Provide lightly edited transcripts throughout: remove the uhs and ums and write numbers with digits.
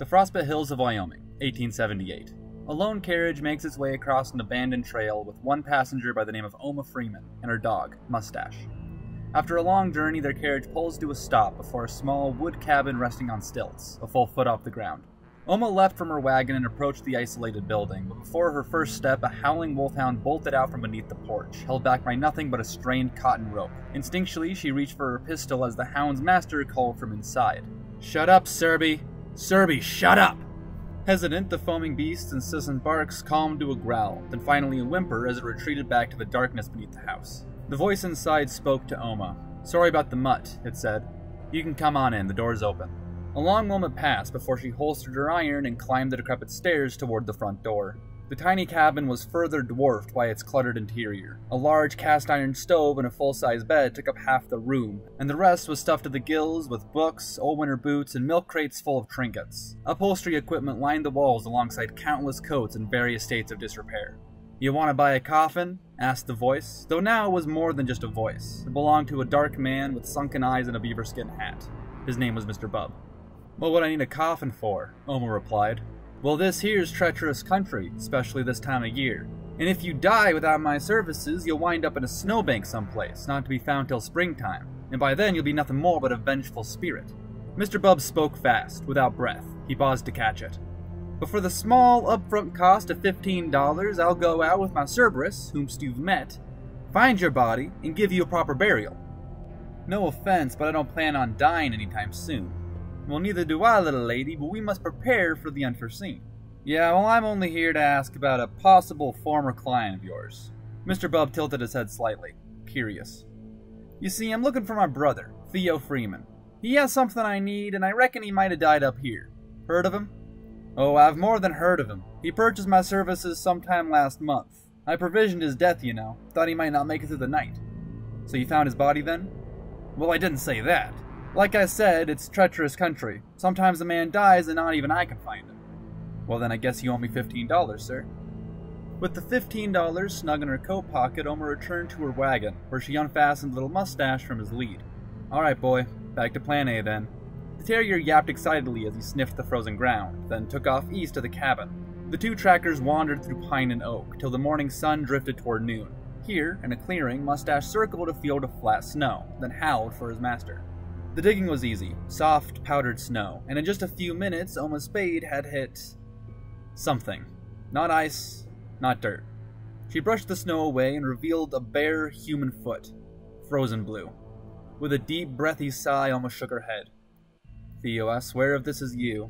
The Frostbit Hills of Wyoming, 1878. A lone carriage makes its way across an abandoned trail with one passenger by the name of Oma Freeman and her dog, Mustache. After a long journey, their carriage pulls to a stop before a small wood cabin resting on stilts, a full foot off the ground. Oma leapt from her wagon and approached the isolated building, but before her first step, a howling wolfhound bolted out from beneath the porch, held back by nothing but a strained cotton rope. Instinctually, she reached for her pistol as the hound's master called from inside. "Shut up, Serby! Serby, shut up!" Hesitant, the foaming beast's incessant barks calmed to a growl, then finally a whimper as it retreated back to the darkness beneath the house. The voice inside spoke to Oma. "Sorry about the mutt," it said. "You can come on in, the door's open." A long moment passed before she holstered her iron and climbed the decrepit stairs toward the front door. The tiny cabin was further dwarfed by its cluttered interior. A large cast-iron stove and a full-size bed took up half the room, and the rest was stuffed to the gills with books, old winter boots, and milk crates full of trinkets. Upholstery equipment lined the walls alongside countless coats in various states of disrepair. "You want to buy a coffin?" asked the voice, though now it was more than just a voice. It belonged to a dark man with sunken eyes and a beaverskin hat. His name was Mr. Bubb. "What would I need a coffin for?" Oma replied. "Well, this here's treacherous country, especially this time of year. And if you die without my services, you'll wind up in a snowbank someplace, not to be found till springtime. And by then you'll be nothing more but a vengeful spirit." Mr. Bubb spoke fast, without breath. He paused to catch it. "But for the small upfront cost of $15, I'll go out with my Cerberus, whomst you've met, find your body, and give you a proper burial. No offense, but I don't plan on dying anytime soon." "Well, neither do I, little lady, but we must prepare for the unforeseen." "Yeah, well, I'm only here to ask about a possible former client of yours." Mr. Bubb tilted his head slightly, curious. "You see, I'm looking for my brother, Theo Freeman. He has something I need, and I reckon he might have died up here. Heard of him?" "Oh, I've more than heard of him. He purchased my services sometime last month. I provisioned his death, you know. Thought he might not make it through the night." "So you found his body then?" "Well, I didn't say that. Like I said, it's treacherous country. Sometimes a man dies and not even I can find him." "Well, then I guess you owe me $15, sir." With the $15 snug in her coat pocket, Oma returned to her wagon, where she unfastened little Mustache from his lead. "All right, boy. Back to plan A, then." The terrier yapped excitedly as he sniffed the frozen ground, then took off east of the cabin. The two trackers wandered through pine and oak, till the morning sun drifted toward noon. Here, in a clearing, Mustache circled a field of flat snow, then howled for his master. The digging was easy, soft, powdered snow, and in just a few minutes, Oma's spade had hit something. Not ice, not dirt. She brushed the snow away and revealed a bare human foot, frozen blue. With a deep, breathy sigh, Oma shook her head. "Theo, I swear if this is you,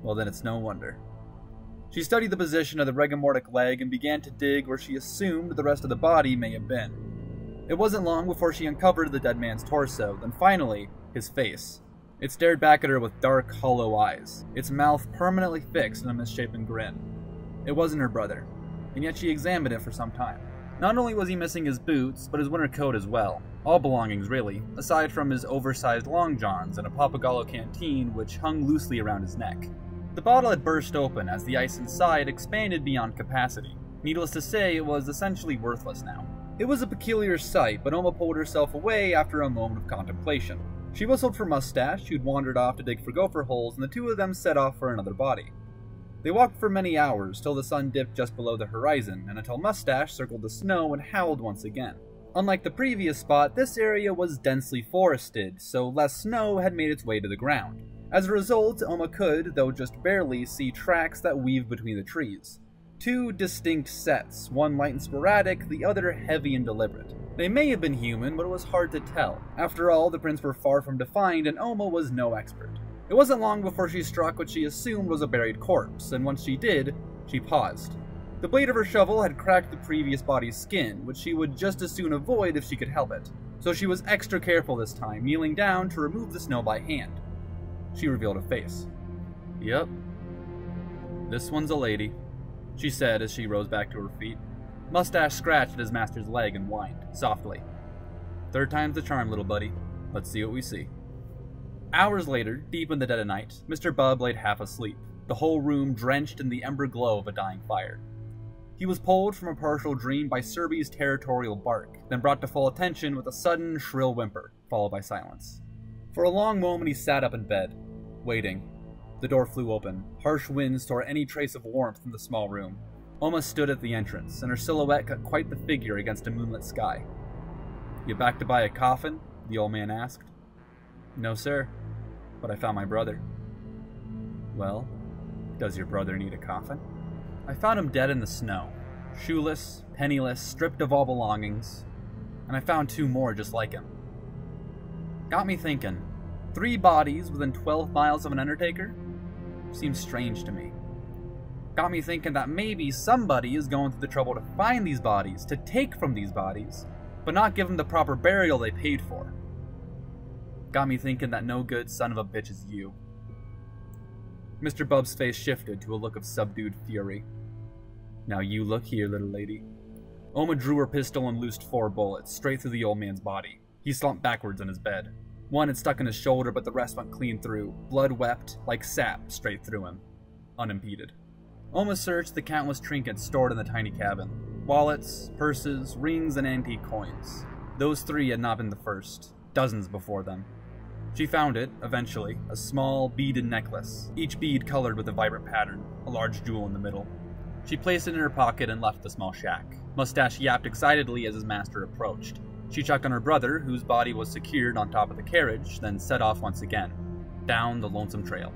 well then it's no wonder." She studied the position of the rigor-mortic leg and began to dig where she assumed the rest of the body may have been. It wasn't long before she uncovered the dead man's torso, then finally, his face. It stared back at her with dark, hollow eyes, its mouth permanently fixed in a misshapen grin. It wasn't her brother, and yet she examined it for some time. Not only was he missing his boots, but his winter coat as well. All belongings, really, aside from his oversized long johns and a Papagallo canteen which hung loosely around his neck. The bottle had burst open as the ice inside expanded beyond capacity. Needless to say, it was essentially worthless now. It was a peculiar sight, but Oma pulled herself away after a moment of contemplation. She whistled for Mustache, who'd wandered off to dig for gopher holes, and the two of them set off for another body. They walked for many hours, till the sun dipped just below the horizon, and until Mustache circled the snow and howled once again. Unlike the previous spot, this area was densely forested, so less snow had made its way to the ground. As a result, Oma could, though just barely, see tracks that weaved between the trees. Two distinct sets, one light and sporadic, the other heavy and deliberate. They may have been human, but it was hard to tell. After all, the prints were far from defined, and Oma was no expert. It wasn't long before she struck what she assumed was a buried corpse, and once she did, she paused. The blade of her shovel had cracked the previous body's skin, which she would just as soon avoid if she could help it. So she was extra careful this time, kneeling down to remove the snow by hand. She revealed a face. "Yep. This one's a lady," she said as she rose back to her feet. Mustache scratched at his master's leg and whined, softly. "Third time's the charm, little buddy. Let's see what we see." Hours later, deep in the dead of night, Mr. Bubb laid half asleep, the whole room drenched in the ember glow of a dying fire. He was pulled from a partial dream by Serby's territorial bark, then brought to full attention with a sudden, shrill whimper, followed by silence. For a long moment he sat up in bed, waiting. The door flew open. Harsh winds tore any trace of warmth from the small room. Oma stood at the entrance, and her silhouette cut quite the figure against a moonlit sky. "You back to buy a coffin?" the old man asked. "No, sir, but I found my brother." "Well, does your brother need a coffin?" "I found him dead in the snow, shoeless, penniless, stripped of all belongings, and I found 2 more just like him." Got me thinking, 3 bodies within 12 miles of an undertaker? Seems strange to me. Got me thinking that maybe somebody is going through the trouble to find these bodies, to take from these bodies, but not give them the proper burial they paid for. Got me thinking that no good son of a bitch is you. Mr. Bubb's face shifted to a look of subdued fury. "Now you look here, little lady." Oma drew her pistol and loosed 4 bullets, straight through the old man's body. He slumped backwards in his bed. One had stuck in his shoulder, but the rest went clean through. Blood wept, like sap, straight through him, unimpeded. Oma searched the countless trinkets stored in the tiny cabin. Wallets, purses, rings, and antique coins. Those 3 had not been the first. Dozens before them. She found it, eventually, a small, beaded necklace, each bead colored with a vibrant pattern, a large jewel in the middle. She placed it in her pocket and left the small shack. Mustache yapped excitedly as his master approached. She checked on her brother, whose body was secured on top of the carriage, then set off once again, down the lonesome trail.